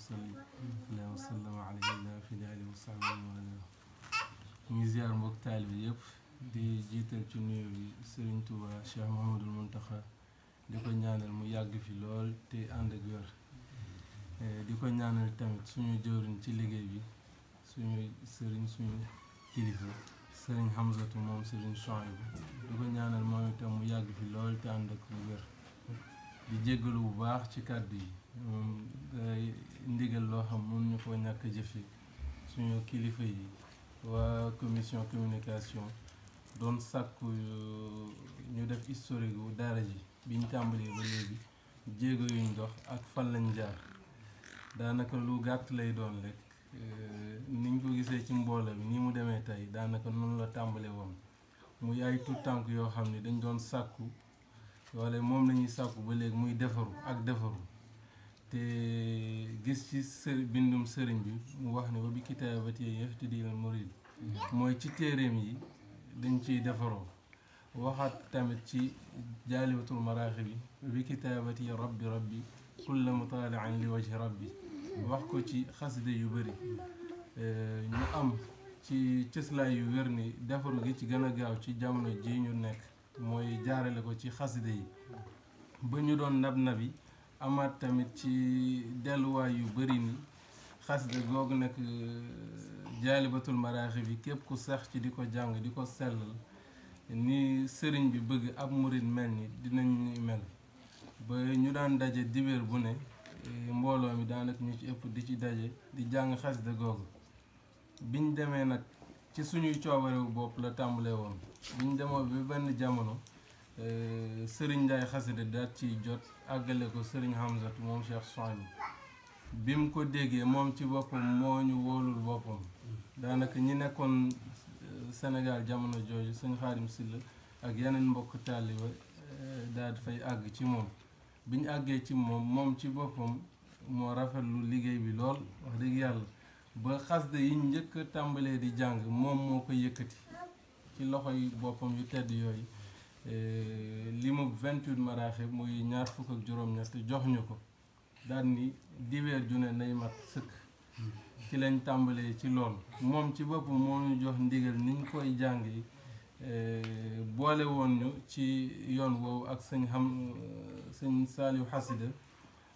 salli wa sallam alayhi fi alihi wa sahbihi wa ala ñu ziar mbokk taalibe yëpp di jiital ci nuyu bi Serigne Touba Cheikh Mouhamadoul Mountakha di ko ñaanal mu yàgg fi lool te ànd ak wér di ko ñaanal tamit suñu jëwriñ ci liggéey bi suñu sëriñ suñu kilifa Serigne Hamzatu moom Serigne Chouaïbou di ko ñaanal moom itam mu yàgg fi lool te ànd ak wér di jéggalu bu baax ci kàddu yi moom ndigal loo xam mun ñu ko ñàkk jëfe suñu kilifa yi waa commission communication doon sàkku ñu def historique wu daara ji biñ tàmbalee ba léegi jéego yuñ dox ak fan lañ jaar daanaka lu gàtt lay doon rek niñ ko gisee ci mbooloo bi ni mu demee tey daanaka noonu la tàmbalee woon muy ay tout tànk yoo xam ne dañ doon sàkku wala moom lañuy sàkku ba léegi muy defaru ak defaru te gis ci bindum sëriñ bi mu wax ne ba bi kitaabati yahtadil murid mooy ci téeréem yi dañ ciy defaroo waxaat tamit ci jaalibatul maraaxib bi bi kitaabati rabbi kulla mutaali'in li wajhi rabbi wax ko ci xasida yu bëri ñu am ci cëslaay yu wér ni defaru gi ci gën a gaaw ci jamono ji ñu nekk mooy jaarale ko ci xasida yi ba ñu doon nab-nabi amaat tamit ci delluwaay yu bëri ni xasida googu nag jaalibatul maraaxib bi képp ku sax ci di ko jàng di ko sellal ni sëriñ bi bëgg ab murid mel ni dinañ mel ba ñu daan daje dibéer bu ne mbooloo mi daanaka ñu ci ëpp di ci daje di jàng xasida googu biñ demee nag ci suñuy coobarewu bopp la tàmbalee woon biñ demoo bi benn jamono sëriñ Njaay xasida daat ciy jot àggale ko sëriñ Hamzatu moom Cheikh Chouaïbou bi mu ko déggee moom ci boppam moo ñu wóolul boppam daanaka ñi nekkoon Sénégal jamono jooju sëñ Xaadim Silla ak yeneen mbokk taaliba daal di fay àgg ci moom bi ñu àggee ci moom ci boppam moo rafetlu liggéey bi lool wax dëgg yàlla ba xasida yi njëkk a tàmbalee di jàng moom moo ko yëkkati ci loxoy boppam yu tedd yooyu li mu 28 maraaxib muy ñaar fukk ak juróom-ñett jox ñu ko daal ni dibeer ju ne nay mat sëkk ci lañ tàmbalee ci lool moom ci boppam moo ñu jox ndigal niñ koy jàng yi boole woon ñu ci yoon woowu ak sëñ Saaliw Xasida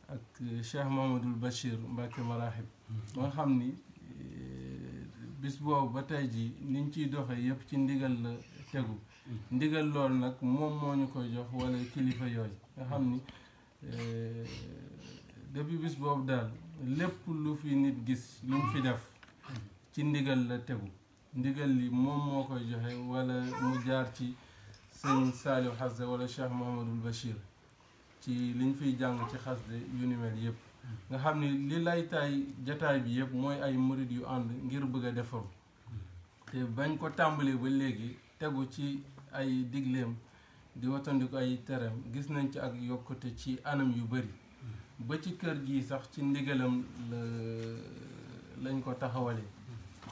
ak Cheikh Mahamadul Bachir Mbacke maraaxib ba nga xam ni bis boobu ba tey ji niñ ciy doxee yëpp ci ndigal la tegu ndigal loolu nag moom moo ñu koy jox wala kilifa yooyu nga xam ni depuis bis boobu daal lépp lu fi nit gis lu mu fi def ci ndigal la tegu ndigal li moom moo koy joxe wala mu jaar ci sëñ Saaliw Xasida wala Cheikh Mahamadul Bachir ci liñ fiy jàng ci xasida yu ni mel yëpp nga xam ni li laytaay jataay bi yëpp mooy ay murid yu ànd ngir bëgg a defaru te bañ ko tàmbalee ba léegi tegu ci ay digleem di watandiku ay tereem gis nañ ci ak yokkute ci anam yu bari ba ci kër gi sax ci ndigalam lañ ko taxawalee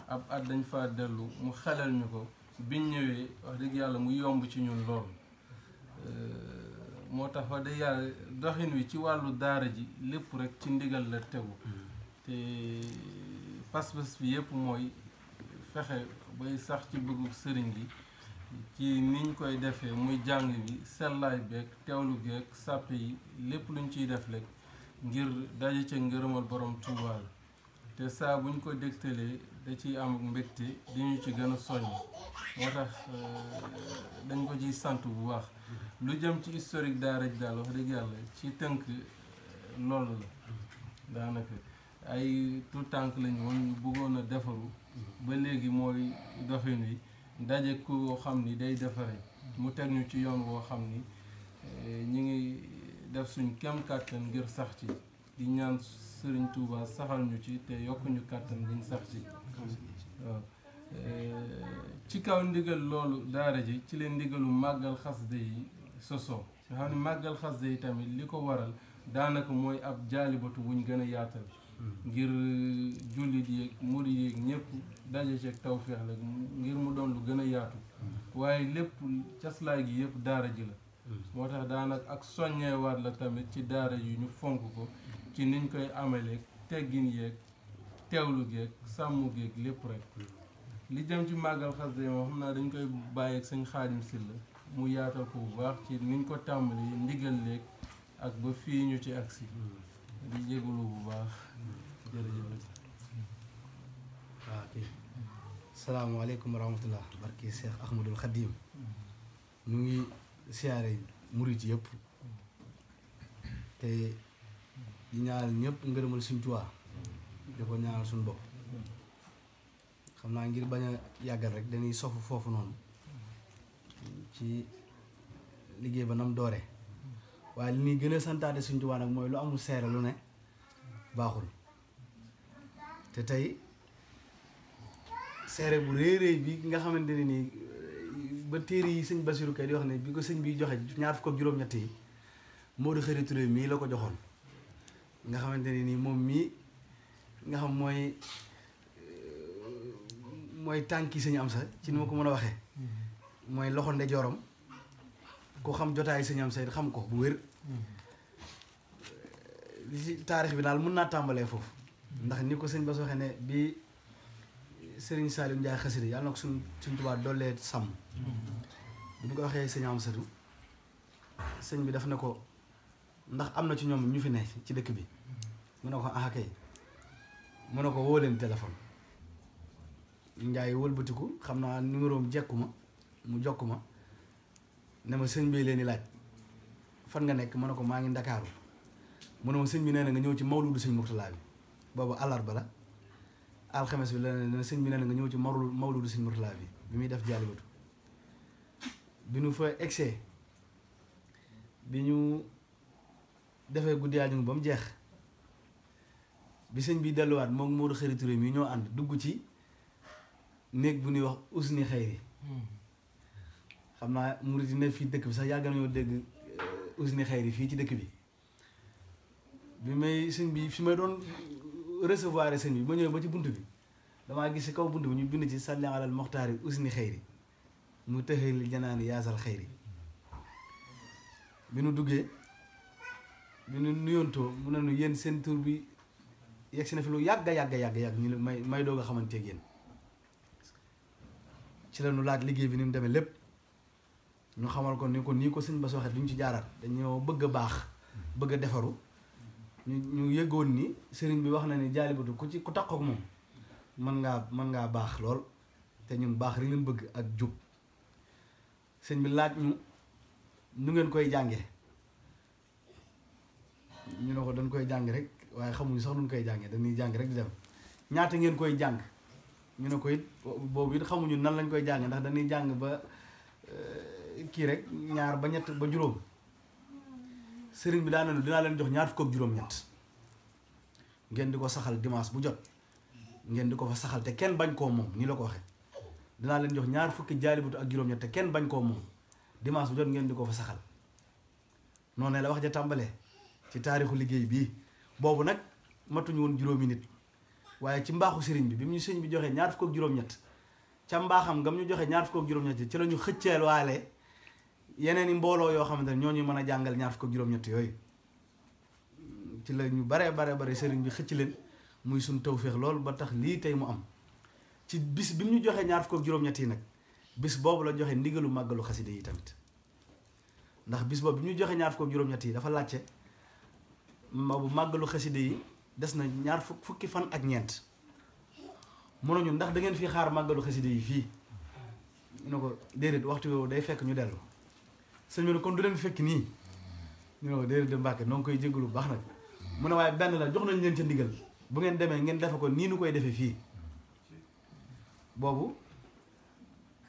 ab at dañ fa dellu mu xelal ñu ko biñ ñëwee wax dëgg yàlla mu yomb ci ñun lool moo tax wax dëgg yàlla doxin wi ci wàllu daara ji lépp rek ci ndigal la tegu te pas-pas bi yëpp mooy fexe bay sax ci bëggu sëriñ bi ci niñ koy defee muy jàng bi sellaay beeg teewlu geeg sàppe yi lépp luñ ciy def rek ngir daje ca ngërëmal borom Tuubaa te saa buñ ko dégtalee da ciy am mbégte di ñu ci gën a soññ moo tax dañ ko ciy sant bu baax lu jëm ci historique daara ji daal wax dëgg yàlla ci tënk loolu la daanaka ay tout tànk lañu woon ñu bëggoon a defaru ba léegi mooy doxin wi daje ku xam ni day defare mu teg ñu ci yoon woo xam ni ñi ngi def suñ kem kàttan ngir sax ci di ñaan Sëriñ Tuubaa saxal ñu ci te yokk ñu kàttan diñ sax ci waaw ci kaw ndigal loolu daara ji ci leen ndigalu màggal xasida yi sosoo nga xam ne màggal xasida yi tamit li ko waral daanaka mooy ab jaalibatu buñ gën a yaatal ngir jullit yeeg murid yeeg ñëpp daje ceeg tawfeex la ngir mu doon lu gën a yaatu waaye lépp caslaay gi yëpp daara ji la moo tax daanaka ak soññeewaat la tamit ci daara yi ñu fonk ko ci niñ koy amaleeg teggin yeeg teewlu geeg sàmm geeg lépp rek li jëm ci màggal xasida yi moom xam naa dañ koy bàyyi ak sëñ Xaadim Sylla mu yaatal ko bu baax ci niñ ko tàmbali ndigal léeg ak ba fii ñu ci agsi di jégalu bu baax jërëjëf. waaw kay salaamaaleykum wa rahmatullah barki Cheikh Ahmadul Khadim ñu ngi siyaare murit yëpp te di ñaanal ñëpp ngërëmal suñ Tuubaa di ko ñaanal suñ bopp xam naa ngir bañ a yàggal rek dañuy sofu foofu noonu ci liggéey ba nam doore waaye li ñuy gën a santaate suñ Tuubaa nag mooy lu amul seere lu ne baaxul te tey seere bu réy bi nga xamante ne nii ba téere yi sëñ Basiru kay di wax ne bi ko sëñ bi joxe ñaar fukk ak juróom-ñett yi Modou Khari Touré mii la ko joxoon nga xamante ne nii moom mii nga xam mooy tànki sëñ am sa ci ni ma ko mën a waxee mooy loxo ndeyjooram ku xam jotaay sëñ am sa xam ko bu wér li ci taarix bi daal mën naa tàmbalee foofu ndax ni ko sëñ Bass waxee ne bi Serigne Saliou Ndiaye xasida yàlla na ko suñ Tuubaa dollee sàmm bi ñu ko waxee sëñ Amsatu sëñ bi daf ne ko ndax am na ci ñoom ñu fi ne ci dëkk bi mu ne ko ah kay mu ne ko woo leen téléphone Ndiaye wëlbatiku xam naa numéro am jekku ma mu jokk ma ne ma sëñ bi leen di laaj fan nga nekk mu ne ko maa ngi Ndakaaru mu ne ma sëñ bi nee na nga ñëw ci mawludu sëñ Murtala bi boobu àllarba la alxames bi la ne sëñ bi nee na nga ñëw ci mawludu sëñ Murtala bi muy def jaalibatu bi ñu fa egsee bi ñu defee guddi yaa ba mu jeex bi sëñ bi delluwaat moom Modou Khari Touré mi ñoo ànd dugg ci néeg bu ñuy wax usni xayri xam naa murid yi ne fii dëkk bi sax yàgg nañoo dégg usni xayri fii ci dëkk bi bi may sëñ bi fi may doon recevoir sëñ bi ma ñëwee ba ci bunt bi damaa gis ci kaw bunt bi ñu bind ci salli alal moxtaari usni xayri mu tëxeel janaani yaasal xayri bi nu duggee bi nu nuyoontoo mu ne nu yéen seen tur bi yegg si na fi lu yàgg ñu ne may doog a xamanteeg yéen ci la nu laaj liggéey bi ni mu demee lépp ñu xamal ko ni ko nii ko sëñ Bass waxee duñ ci jaaraat dañoo bëgg a baax bëgg a defaru ñu yëgoon ni sëriñ bi wax na ni jaalibatu ku takkook moom mën ngaa baax lool te ñun baax rek leen bëgg ak jub sëñ bi laaj ñu nu ngeen koy jànge ñu ne ko dañ koy jàng rek waaye xamuñu sax nuñ koy jàngee dañuy jàng rek di dem ñaata ngeen koy jàng ñu ne ko it boobu it xamuñu nan lañ koy jàngee ndax dañuy jàng ba kii rek ñaar ba ñett ba juróom sëriñ bi daana dinaa leen jox ñaar fukk ak juróom-ñett ngeen di ko saxal dimanche bu jot ngeen di ko fa saxal te kenn bañ koo moom nii la ko waxee dinaa leen jox ñaar fukki jaalibatu ak juróom-ñett te kenn bañ koo moom dimanche bu jot ngeen di ko fa saxal noonu la wax ja tàmbalee ci taarixu liggéey bii boobu nag matuñu woon juróomi nit waaye ci mbaaxu sëriñ bi mu ñu sëriñ bi joxee ñaar fukk ak juróom-ñett ca mbaaxam ngam ñu joxe ñaar fukk ak juróom-ñett ci la ñu xëcceel waale yeneen i mbooloo yoo xamante ne ñoo ñu mën a jàngal ñaar fukk ak juróom-ñett yooyu ci la ñu bare sëriñ bi xëcc leen muy suñ tawféex lool ba tax lii tey mu am ci bis bi mu ñu joxee ñaar fukk ak juróom-ñett yi nag bis boobu la joxe ndigalu màggalu xaside yi tamit ndax bis boobu bi ñu joxe ñaar fukk ak juróom-ñett yi dafa laajte bu màggalu xaside yi des na ñaar fukki fan ak ñeent mënuñu ndax da ngeen fi xaar màggalu xaside yi fii ñu ne ko déedéet waxtu woowu day fekk ñu dellu sëñ bi ne kon du leen fekk nii ñu ne ko déedéet de Mbàkke noo ngi koy jégalu bu baax nag mu ne waaye benn la jox nañ leen ca ndigal bu ngeen demee ngeen defe ko nii nu koy defee fii boobu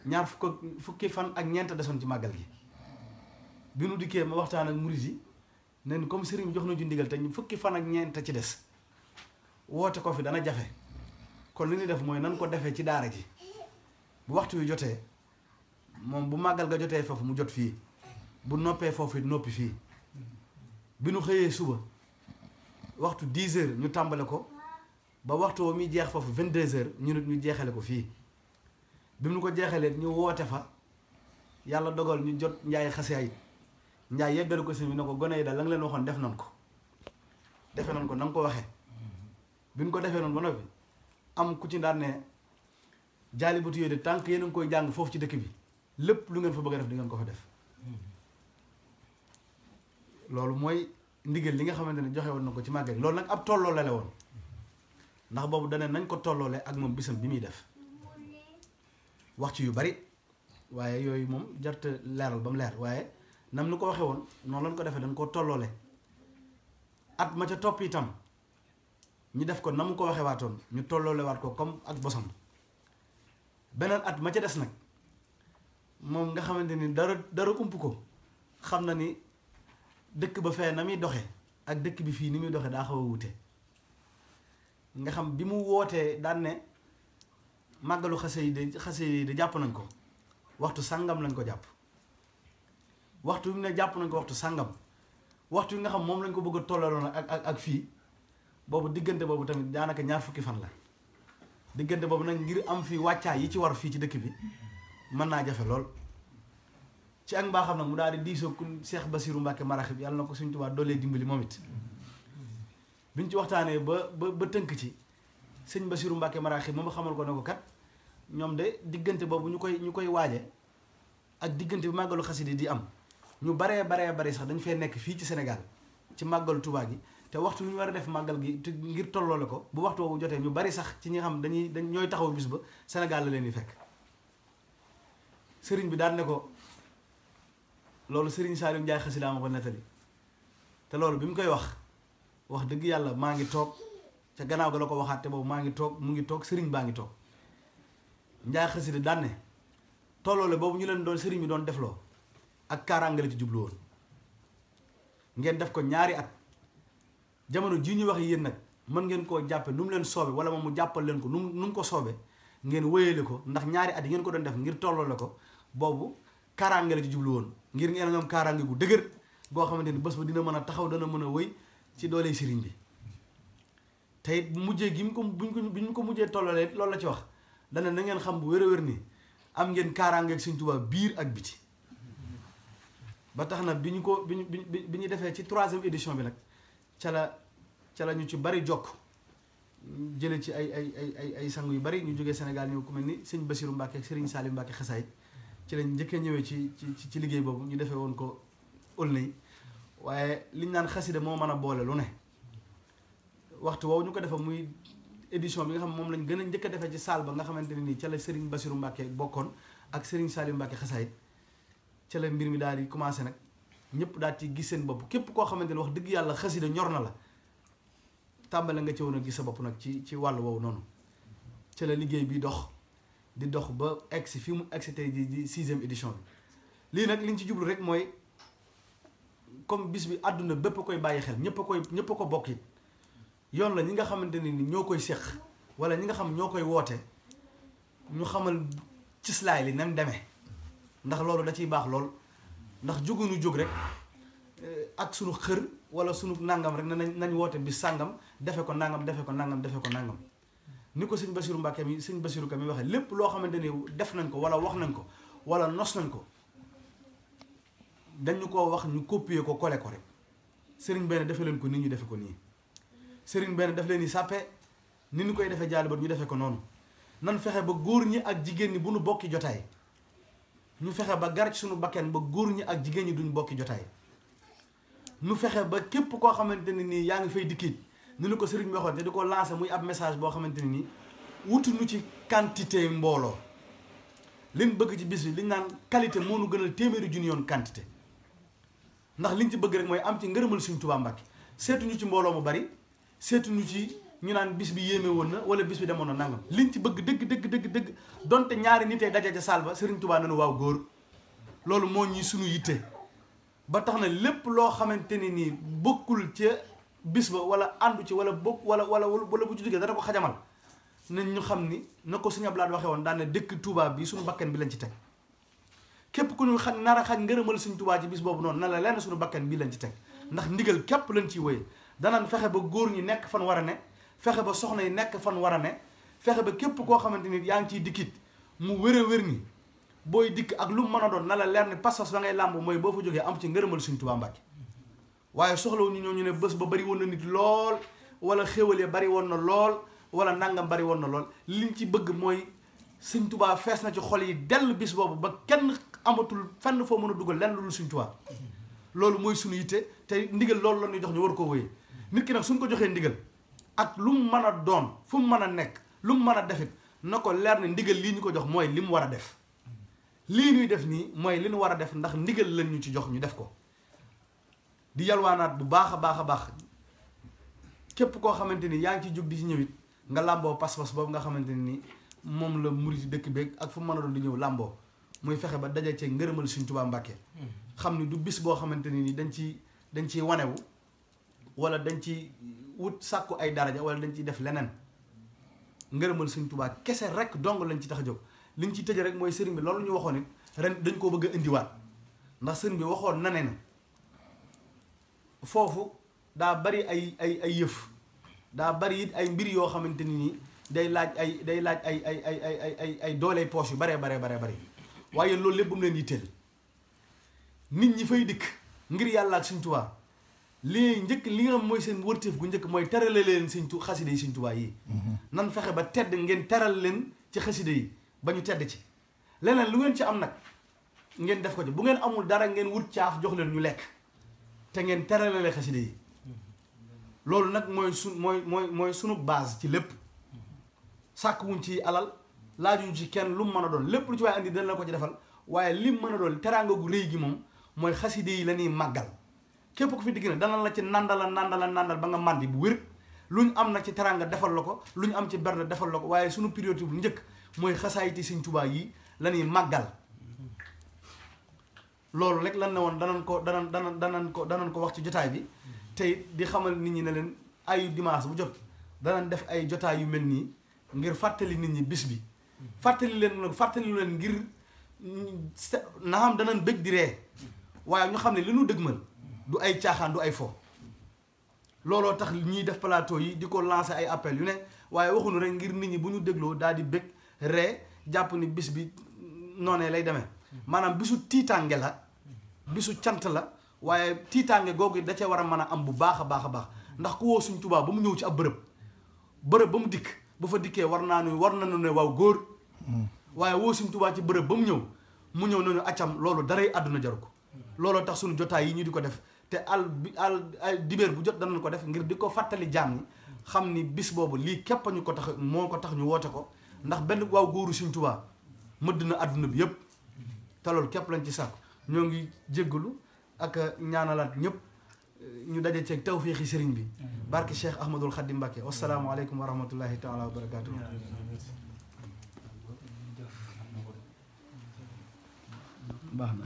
ñaar fukki fan ak ñeent desoon ci màggal gi bi nu dikkee ma waxtaan ak murid yi nen comme sëriñ bi jox nañu ci ndigal te ñu fukki fan ak ñeent ci des woote ko fi dana jafe kon li ñuy def mooy nan ko defee ci daara ji bu waxtu wi jotee moom bu màggal ga jotee foofu mu jot fii bu noppee foofu it noppi fii bi nu xëyee suba waxtu 10 heures ñu tàmbale ko ba waxtu wa muy jeex foofu 22 heures ñu jeexale ko fii bi mu ko jeexalee ñu woote fa yàlla dogal ñu jot njaay xasaayit njaay yeggale ko sëñ bi ne ko gone yi daal la nga leen waxoon def nañ ko defe nañ ko na nga ko waxee bi ñu ko defee noonu ba noppi am ku ci daan ne jaalibatu yooyu de tant que yéen a ngi koy jàng foofu ci dëkk bi lépp lu ngeen fa bëgg a def di ngeen ko fa def loolu mooy ndigal li nga xamante ne joxe woon na ko ci màggal loolu nag ab tolloole la woon ndax boobu dane nañ ko tolloole ak moom bisam bi muy def wax ci yu bari waaye yooyu moom jarta leeral ba mu leer waaye nam nu ko waxee woon noonu lañ ko defee dañ koo tolloole at ma ca topp itam ñu def ko na mu ko waxee waatoon ñu tolloole waat ko comme ak bosam beneen at ma ca des nag moom nga xamante ni dara ump ko xam na ni dëkk ba fee na muy doxe ak dëkk bi fii ni muy doxe daa xaw a wute nga xam bi mu wootee daan ne màggalu xase yi de jàpp nañ ko waxtu sàngam lañ ko jàpp waxtu bi mu ne jàpp nañ ko waxtu sàngam waxtu bi nga xam moom lañ ko bëgg a tollaloon ak fii boobu diggante boobu tamit daanaka 2 fukki fan la diggante boobu nag ngir am fi wàccaay yi ci war fii ci dëkk bi mën naa jafe lool ci ak mbaaxam nag mu daal di diisoo ku Cheikh Bassirou Mbacké Maraxib yàlla na ko Sëriñ Tuubaa doolee dimbali moom it biñ ci waxtaanee ba tënk ci sëñ Bassirou Mbacké Maraxib moom xamal ko ne ko kat ñoom de diggante boobu ñu koy waaje ak diggante bi màggalu xasida di am ñu baree sax dañ fee nekk fii ci Sénégal ci màggalu Tuubaa gi te waxtu wi ñu war a def màggal gi te ngir tolloole ko bu waxtu boobu jotee ñu bari sax ci ñi xam ñooy taxaw bis ba Sénégal la leen di fekk sëriñ bi daan ne ko loolu sëriñ Saliou Ndiaye xasida ma ko nettali te loolu bi mu koy wax dëgg yàlla maa ngi toog ca gannaaw ga la ko waxaat te boobu maa ngi toog mu ngi toog sëriñ baa ngi toog Ndiaye xasida daan ne tolloole boobu ñu leen doon sëriñ bi doon defloo ak kaaraange la ci jublu woon ngeen def ko 2 at jamono jii ñuy wax yéen nag mën ngeen koo jàppe nu mu leen soobe wala moom mu jàppal leen ko nu mu ko soobe ngeen wéyale ko ndax 2 at yi ngeen ko doon def ngir tolloole ko boobu kaaraange la ci jublu woon ngir ngeen am kaaraange gu dëgër goo xamante ni bés ba dina mën a taxaw dana mën a wëy ci doole sëriñ bi te it mujjee gi bi ñu ko mujjee tolloolee loolu la ci wax dana na ngeen xam bu wér ni am ngeen kaaraange ak Sëriñ Tuubaa biir ak biti ba tax na bi ñu defee ci 3e édition bi nag ca la ñu ci bari jokk jële ci ay sang yu bari ñu jógee Sénégal ñëw ku mel ni sëñ Bassirou Mbacké ak Serigne Salim Mbacké xasaay ci lañ njëkkee ñëwee ci liggéey boobu ñu defee woon ko Aulnay waaye liñ naan xasida moo mën a boole lu ne waxtu woowu ñu ko defee muy édition bi nga xam moom lañ gën a njëkk a defee ci salle ba nga xamante ne nii ca la Serigne Bassirou Mbacké bokkoon ak Serigne Salim Mbacké xasaay ca la mbir mi daal di commencé nag ñëpp daal ci gis seen bopp képp koo xamante ne wax dëgg yàlla xasida ñor na la tàmbale nga ci woon a gis sa bopp nag ci wàllu woowu noonu ca la liggéey bi di dox ba egsi fi mu egsi tey di 6e édition bi lii nag liñ ci jublu rek mooy comme bis bi àdduna bépp koy bàyyi xel ñëpp a ko bokk it yoon la ñi nga xamante ne ni ñoo koy séq wala ñi nga xam ñoo koy woote ñu xamal cislaay li nam demee ndax loolu da ciy baax lool ndax jóguñu jóg rek ak sunu xër wala sunu nangam rek nañ woote bi sàngam defe ko nangam ni ko sëñ Bassirou Mbacké mi sëñ Bassirou Ka mi waxee lépp loo xamante ni def nañ ko wala wax nañ ko wala nos nañ ko dañu ko wax ñu copier ko coller ko rek sëriñ benn defe leen ko nii ñu defe ko nii sëriñ benn daf leen ni sàppe ni ñu koy defee jaalibat ñu defee ko noonu nan fexe ba góor ñi ak jigéen ñi bu nu bokki jotaay ñu fexe ba gar ci suñu bakken ba góor ñi ak jigéen ñi duñ bokki jotaay ñu fexe ba képp koo xamante ne nii yaa ngi fay dikkiit ni ko sëriñ bi waxoon te di ko lancé muy ab message boo xamante ne nii wutuñu ci quantité mbooloo liñ bëgg ci bis bi liñ naan qualité moo nu gënal téeméeri junni yoon quantité ndax liñ ci bëgg rek mooy am ci ngërëmal Sëriñ Tuubaa Mbàkke seetuñu ci mbooloo mu bari seetuñu ci ñu naan bis bi yéeme woon na wala bis bi demoon na nangam liñ ci bëgg dëgg donte ñaari nitee daje ca saal ba Sëriñ Tuubaa nanu waaw góor loolu moo ñuy sunu yitte ba tax na lépp loo xamante ni nii bokkul ca bis ba wala àndu ci wala bokk wala bu ci duggee dana ko xajamal nañ ñu xam ni na ko Sëriñ Abdou Lahad waxee woon daan ne dëkk Touba bi suñu bakkan bi lañ ci teg képp ku ñu xam nar a xañ ngërëmal Sëriñ Tuubaa ci bis boobu noonu na la lenn suñu bakkan bii lañ ci teg ndax ndigal képp lañ ciy wéye danaan fexe ba góor ñi nekk fan war a ne fexe ba soxna yi nekk fan war a ne fexe ba képp koo xamante ni yaa ngi ciy dikkit mu wér ni booy dikk ak lu mu mën a doon na la leer ni pas-pas ba ngay làmb mooy boo fa jógee am ci ngërëmal Sëriñ Tuubaa Mbàkke waaye soxlawu ñu ñëw ñu ne bés ba bari woon na nit lool wala xéwal ya bari woon na lool wala nangam bari woon na lool liñ ci bëgg mooy Sëñ Tuubaa fees na ci xol yi dell bis boobu ba kenn amatul fenn foo mën a dugal lenn lu dul Sëñ Tuubaa loolu mooy suñu yitte te ndigal loolu la ñuy jox ñu war koo wéyee nit ki nag suñ ko joxee ndigal ak lu mu mën a doon fu mu mën a nekk lu mu mën a defit na ko leer ne ndigal lii ñu ko jox mooy li mu war a def lii ñuy def nii mooy li ñu war a def ndax ndigal lañ ñu ci jox ñu def ko di yalwaanaat bu baax a baax a baax képp koo xamante ni yaa ngi ci jóg di ci ñëwit nga làmboo pas-pas boobu nga xamante ni moom la murit dëkk beeg ak fu mu mën a doon di ñëw làmboo muy fexe ba daje cee ngërëmal Sëñ Tuubaa Mbàkke xam ni du bis boo xamante ni dañ ciy wanewu wala dañ ci wut sàkku ay daraja wala dañ ciy def leneen ngërëmal Sëñ Tuubaa kese rek dong lañ ci tax a jóg liñ ci tëje rek mooy sëriñ bi loolu ñu waxoon it ren dañ koo bëgg a indiwaat ndax sëriñ bi waxoon na ne na foofu daa bari ay yëf daa bari it ay mbir yoo xamante ni nii day laaj ay dooley poche yu baree bari waaye loolu lépp bu mu leen yitteel nit ñi fay dikk ngir yàlla ak Sëñ Tuubaa li nga xam mooy seen wërteef gu njëkk mooy terale leen xaside yi Sëñ Tuubaa yi nan fexe ba tedd ngeen teral leen ci xaside yi ba ñu tedd ci leneen lu ngeen ci am nag ngeen def ko ci bu ngeen amul dara ngeen wut caaf jox leen ñu lekk te ngeen terale leen xaside yi loolu nag mooy sunu base ci lépp sàkk wuñ ci alal laajuñ ci kenn lu mu mën a doon lépp lu ci waaye andi dana la ko ci defal waaye lim mën a doon teraanga gu rëy gi moom mooy xaside yi la ñuy màggal képp ku fi digg na dana la ci nandal ba nga màndi bu wér lu ñu am nag ci teraanga defal la ko lu ñu am ci berne defal la ko waaye sunu priorité bu njëkk mooy xasaayiti Sëñ Tuubaa yi la ñuy màggal loolu rek lan ne woon danañ ko wax ci jotaay bi tey di xamal nit ñi ne leen ayu dimanche bu jot danañ def ay jotaay yu mel nii ngir fàttali nit ñi bis bi fàttali leen ngir na xam danañ bëgg di ree waaye ñu xam ne li ñu dëgmal du ay caaxaan du ay fo looloo tax ñuy def plateau yi di ko lancer ay appel yu ne waaye waxuñu rek ngir nit ñi bu ñu dégloo daal di bëgg ree jàpp ni bis bi noonee lay demee maanaam bisu tiitaange la bisu cant la waaye tiitaange googu da cee war a mën a am bu baax a baax ndax ku woo Sëñ Tuubaa ba mu ñëw ci ab bërëb ba mu dikk bu fa dikkee war nañu ne waaw góor waaye woo Sëñ Tuubaa ci bërëb ba mu ñëw nañu accam loolu daray àdduna jaru ko looloo tax suñu jotaay yi ñu di ko def te dibéer bu jot danañ ko def ngir di ko fàttali jaam ñi xam ni bis boobu lii képp ñu ko tax moo ko tax ñu woote ko ndax benn waaw góoru Sëñ Tuubaa mëdd na àdduna bi yëpp te loolu képp lañ ci sàkku ñoo ngi jéggalu ak ñaanalaat ñëpp ñu daje ceeg tawféexi sëriñ bi barke Cheikh Ahmadul Khadim Mbacké wassalaamu aleykum wa rahmatullahi taala wa barakatuh baax na